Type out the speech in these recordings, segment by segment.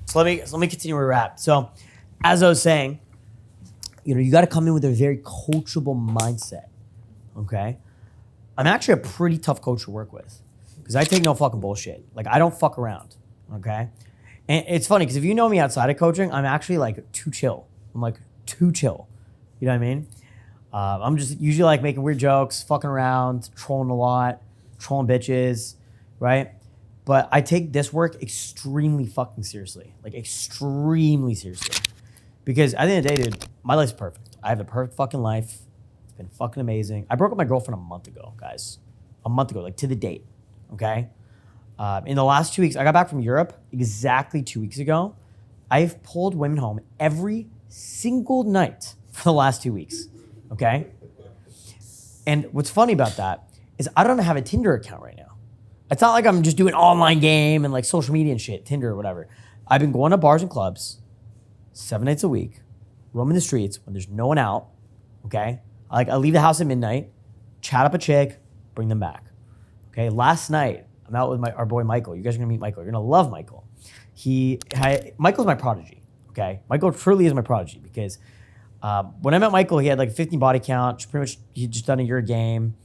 So let me continue where we're at. So as I was saying, you got to come in with a very coachable mindset, okay? I'm actually a pretty tough coach to work with because I take no fucking bullshit. Like, I don't fuck around, okay? And it's funny because if you know me outside of coaching, I'm actually like too chill. I'm like too chill. You know what I mean? I'm just usually like making weird jokes, fucking around, trolling a lot, trolling bitches, right? But I take this work extremely fucking seriously. Like, extremely seriously. Because at the end of the day, dude, my life's perfect. I have a perfect fucking life. It's been fucking amazing. I broke up with my girlfriend a month ago, guys. A month ago, like to the date, okay? In the last 2 weeks, I got back from Europe exactly 2 weeks ago. I've pulled women home every single night for the last 2 weeks, okay? And what's funny about that is I don't have a Tinder account right now. It's not like I'm just doing online game and like social media and shit, Tinder or whatever. I've been going to bars and clubs 7 nights a week, roaming the streets when there's no one out, okay? I leave the house at midnight, chat up a chick, bring them back, okay? Last night, I'm out with our boy Michael. You guys are gonna meet Michael. You're gonna love Michael. Michael's my prodigy, okay? Michael truly is my prodigy because when I met Michael, he had like a 15 body count. Pretty much, he'd just done a year of game.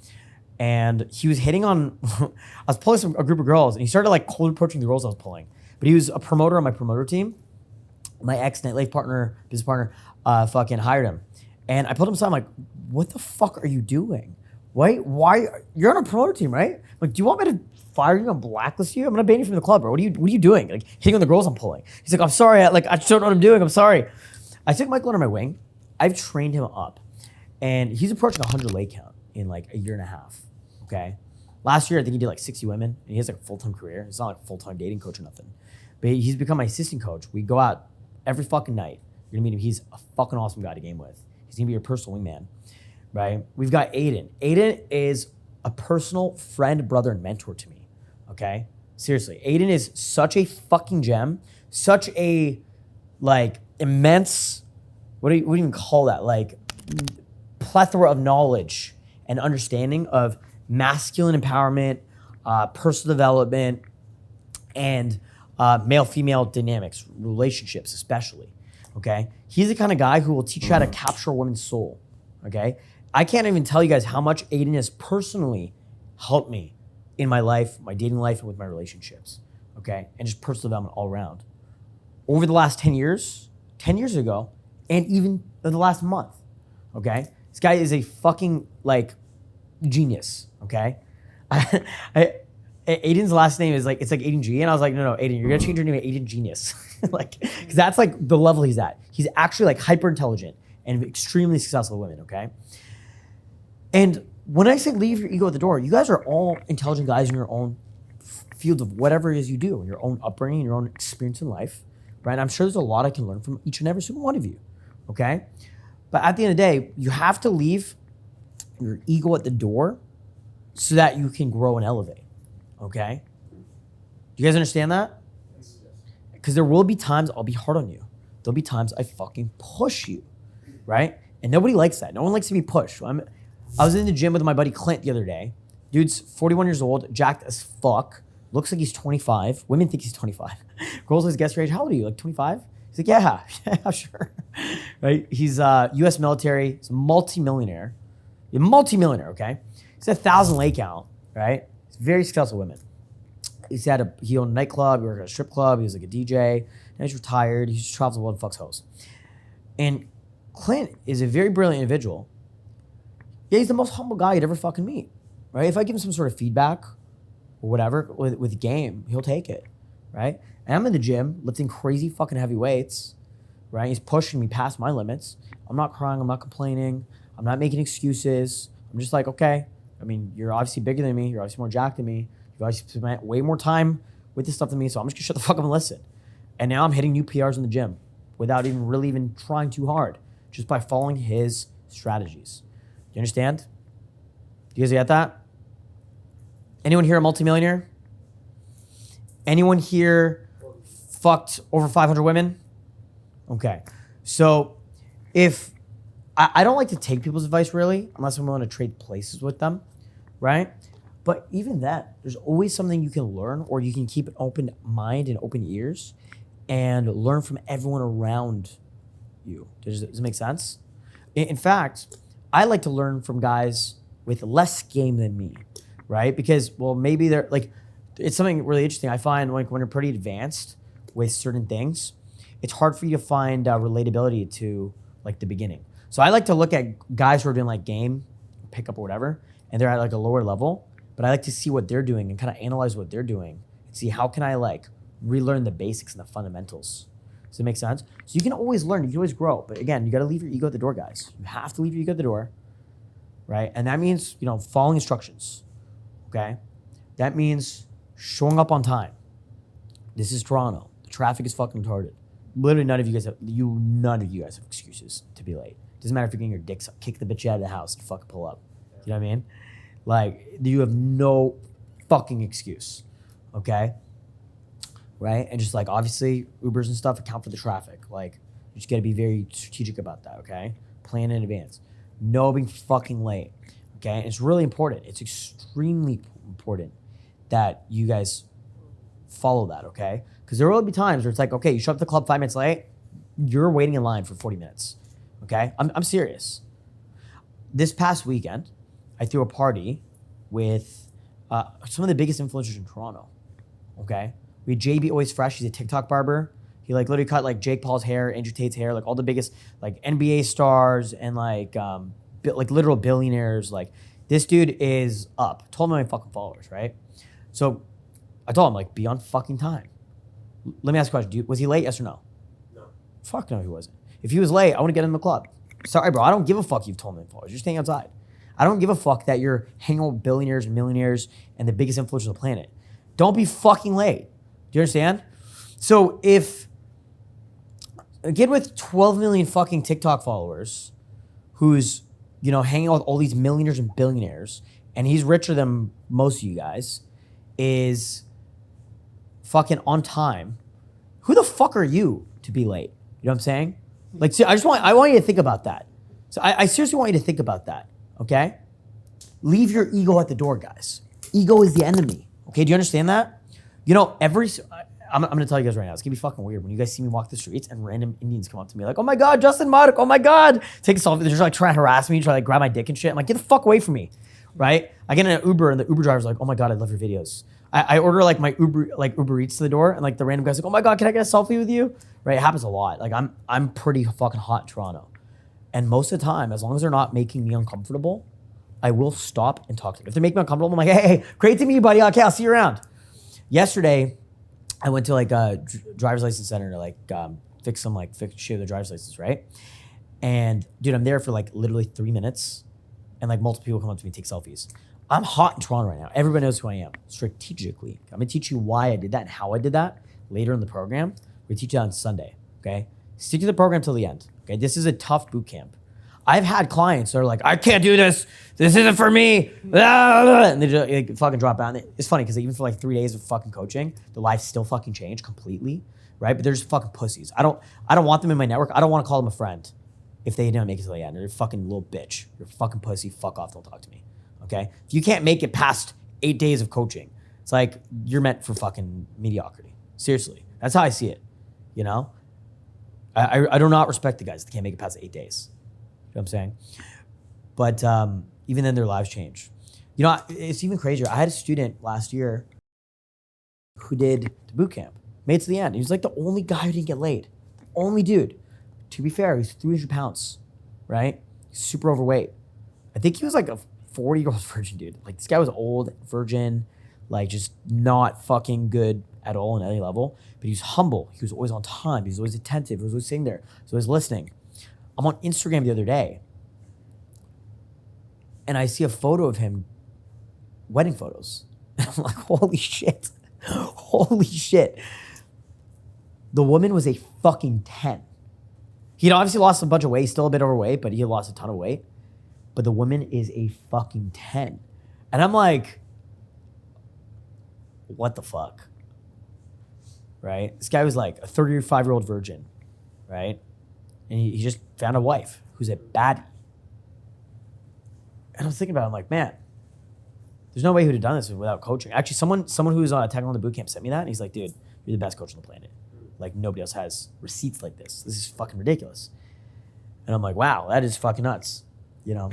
And he was hitting on, I was pulling a group of girls and he started like cold approaching the girls I was pulling. But he was a promoter on my promoter team. My ex nightlife partner, business partner, fucking hired him. And I pulled him aside, I'm like, what the fuck are you doing? Why, you're on a promoter team, right? I'm like, do you want me to fire you and blacklist you? I'm gonna ban you from the club, bro. What are you doing? Like hitting on the girls I'm pulling. He's like, I'm sorry, I just don't know what I'm doing, I'm sorry. I took Michael under my wing. I've trained him up. And he's approaching 100 leg count in like a year and a half. Okay. Last year, I think he did like 60 women and he has like a full-time career. It's not like a full-time dating coach or nothing, but he's become my assistant coach. We go out every fucking night. You're gonna meet him. He's a fucking awesome guy to game with. He's gonna be your personal wingman, right? We've got Aiden. Aiden is a personal friend, brother, and mentor to me. Okay. Seriously. Aiden is such a fucking gem, such a like immense, what do you even call that? Like plethora of knowledge and understanding of masculine empowerment, personal development, and male-female dynamics, relationships especially, okay? He's the kind of guy who will teach you how to capture a woman's soul, okay? I can't even tell you guys how much Aiden has personally helped me in my life, my dating life, and with my relationships, okay? And just personal development all around. Over the last 10 years ago, and even in the last month, okay? This guy is a fucking, like, genius, okay? Aiden's last name is like, it's like Aiden G, and I was like, no, Aiden, you're gonna change your name to Aiden Genius. Like, because that's like the level he's at. He's actually like hyper intelligent and extremely successful with women, okay? And when I say leave your ego at the door, you guys are all intelligent guys in your own field of whatever it is you do, your own upbringing, your own experience in life, right? I'm sure there's a lot I can learn from each and every single one of you, okay? But at the end of the day, you have to leave your ego at the door so that you can grow and elevate, okay? Do you guys understand that? Because there will be times I'll be hard on you. There'll be times I fucking push you, right? And nobody likes that. No one likes to be pushed. I was in the gym with my buddy Clint the other day. Dude's 41 years old, jacked as fuck. Looks like he's 25. Women think he's 25. Girls always guess your age. How old are you? Like 25? He's like, yeah, sure. Right? He's U.S. military. He's a multi-millionaire. He's a multi-millionaire, okay? He's 1,000 leg count, right? He's very successful women. He owned a nightclub. He worked at a strip club. He was like a DJ. Now he's retired. He just travels the world and fucks hoes. And Clint is a very brilliant individual. Yeah, he's the most humble guy you'd ever fucking meet, right? If I give him some sort of feedback or whatever with game, he'll take it, right? And I'm in the gym lifting crazy fucking heavy weights, right? He's pushing me past my limits. I'm not crying. I'm not complaining. I'm not making excuses. I'm just like, okay. I mean, you're obviously bigger than me. You're obviously more jacked than me. You've obviously spent way more time with this stuff than me, so I'm just gonna shut the fuck up and listen. And now I'm hitting new PRs in the gym without even trying too hard, just by following his strategies. Do you understand? Do you guys get that? Anyone here a multimillionaire? Anyone here fucked over 500 women? Okay. So if I don't like to take people's advice really, unless I'm willing to trade places with them, right? But even that, there's always something you can learn, or you can keep an open mind and open ears and learn from everyone around you. Does it make sense? In fact, I like to learn from guys with less game than me, right? Because, well, maybe they're like, it's something really interesting. I find like when you're pretty advanced with certain things, it's hard for you to find relatability to like the beginning. So I like to look at guys who are doing like game, pickup or whatever, and they're at like a lower level, but I like to see what they're doing and kind of analyze what they're doing and see how can I like relearn the basics and the fundamentals. Does it make sense? So you can always learn, you can always grow, but again, you got to leave your ego at the door, guys. You have to leave your ego at the door, right? And that means, following instructions, okay? That means showing up on time. This is Toronto. The traffic is fucking retarded. Literally none of you guys have excuses to be late. Doesn't matter if you're getting your dick sucked. Kick the bitch out of the house and fucking pull up. You know what I mean? Like, you have no fucking excuse, okay? Right? And just like, obviously, Ubers and stuff account for the traffic. Like, you just gotta be very strategic about that, okay? Plan in advance. No being fucking late, okay? And it's really important. It's extremely important that you guys follow that, okay? Because there will be times where it's like, okay, you show up to the club 5 minutes late, you're waiting in line for 40 minutes, okay? I'm serious. This past weekend, I threw a party with some of the biggest influencers in Toronto, okay? We had JB Always Fresh. He's a TikTok barber. He like literally cut like Jake Paul's hair, Andrew Tate's hair, like all the biggest like NBA stars and like literal billionaires. Like this dude is up. 12 million fucking followers, right? So I told him like be on fucking time. Let me ask you a question. Was he late? Yes or no? No. Fuck no, he wasn't. If he was late, I want to get in the club. Sorry, bro. I don't give a fuck you've 12 million followers. You're staying outside. I don't give a fuck that you're hanging out with billionaires and millionaires and the biggest influencers on the planet. Don't be fucking late. Do you understand? So if a kid with 12 million fucking TikTok followers who's, hanging out with all these millionaires and billionaires, and he's richer than most of you guys, is fucking on time, who the fuck are you to be late? You know what I'm saying? Like, see, I want you to think about that. So I seriously want you to think about that, okay? Leave your ego at the door, guys. Ego is the enemy, okay? Do you understand that? I'm going to tell you guys right now, it's going to be fucking weird when you guys see me walk the streets and random Indians come up to me like, oh my God, Justin Marc, oh my God. Take a selfie. They're just like trying to harass me, try to like grab my dick and shit. I'm like, get the fuck away from me, right? I get in an Uber and the Uber driver's like, oh my God, I love your videos. I order like my Uber Eats to the door and like the random guy's like, oh my God, can I get a selfie with you? Right, it happens a lot. Like I'm pretty fucking hot in Toronto. And most of the time, as long as they're not making me uncomfortable, I will stop and talk to them. If they make me uncomfortable, I'm like, hey, great to meet you, buddy. Okay, I'll see you around. Yesterday, I went to like a driver's license center to like share the driver's license, right? And dude, I'm there for like literally 3 minutes and like multiple people come up to me and take selfies. I'm hot in Toronto right now. Everybody knows who I am strategically. I'm gonna teach you why I did that and how I did that later in the program. We teach you that on Sunday, okay? Stick to the program till the end, okay? This is a tough boot camp. I've had clients that are like, I can't do this. This isn't for me. And they just like, fucking drop out. And it's funny because even for like 3 days of fucking coaching, their life still fucking changed completely, right? But they're just fucking pussies. I don't want them in my network. I don't want to call them a friend if they didn't make it to the end. They're a fucking little bitch. You're a fucking pussy. Fuck off. Don't talk to me, okay? If you can't make it past 8 days of coaching, it's like you're meant for fucking mediocrity. Seriously. That's how I see it, I do not respect the guys that can't make it past 8 days. You know what I'm saying? But even then, their lives change. It's even crazier. I had a student last year who did the boot camp, made it to the end. He was like the only guy who didn't get laid. The only dude. To be fair, he was 300 pounds, right? Super overweight. I think he was like a 40-year-old virgin, dude. Like this guy was old, virgin, like just not fucking good at all in any level. But he was humble. He was always on time. He was always attentive. He was always sitting there. He was always listening. I'm on Instagram the other day and I see a photo of him, wedding photos. And I'm like, holy shit. Holy shit. The woman was a fucking 10. He'd obviously lost a bunch of weight. He's still a bit overweight, but he had lost a ton of weight. But the woman is a fucking 10. And I'm like, what the fuck? right? This guy was like a 35-year-old virgin, right? And he just found a wife who's a baddie. And I was thinking about it, I'm like, man, there's no way he would have done this without coaching. Actually, someone who was on a Technical boot camp sent me that, and he's like, dude, you're the best coach on the planet. Like, nobody else has receipts like this. This is fucking ridiculous. And I'm like, wow, that is fucking nuts, you know?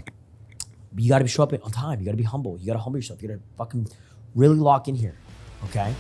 But you got to show up on time. You got to be humble. You got to humble yourself. You got to fucking really lock in here, okay?